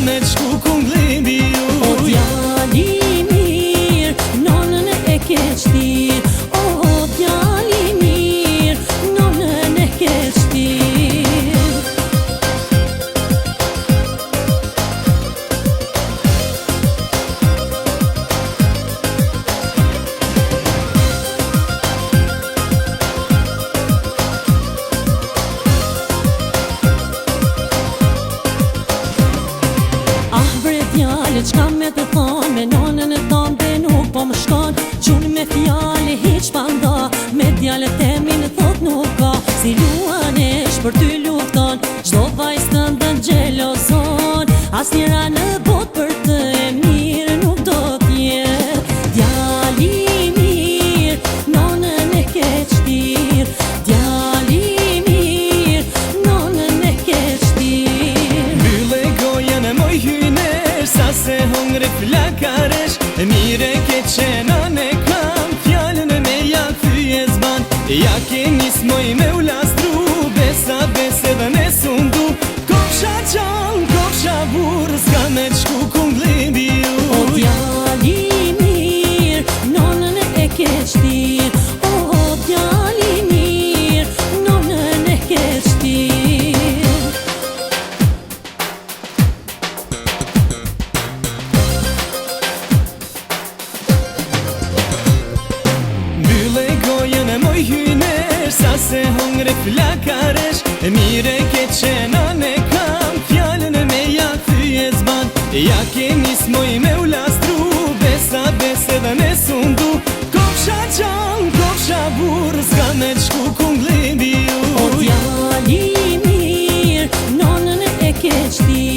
me qku kunglimbi ju. O djali mirë, nonën e ke qtir. O djali mirë, nonën e ke qtir. Qka me të thonë, me nonën e thonë dhe nuk po më shkon. Qunë me fjale hiq pa nda, me djallet e minë thot nuk ka. Si luanesh për ty lufton, qdo vajzë të ndën gjelozon. As njëra në bot për të e mirë nuk do t'jet. Djali mirë, nonën e ke qtir. Djali mirë, nonën e ke qtir. Bylle gojen e moj hyne sa se hongre flakaresh. E mire ke qenon e kam, fjallën e me ja thyje zban. Ja ke njës moj me u lastru, besa bese dhe me sundu. Kopsha qan, kopsha burë, s'ka me qku kunglimbi ju. O djali mirë, nonën e ke qtir. O djali mirë, nonën e ke qtir. Bylle gojen e moj hyner, sa se hongre flakaresh. E mire ke qenon e kam, fjallën e me ja thyje zban. Ja ke njës moj me u lastru, besa bese dhe me sundu. Kopsha qan, kopsha burë, s'ka me qku kunglimbi ju. O djali mirë, nonën e ke qtir.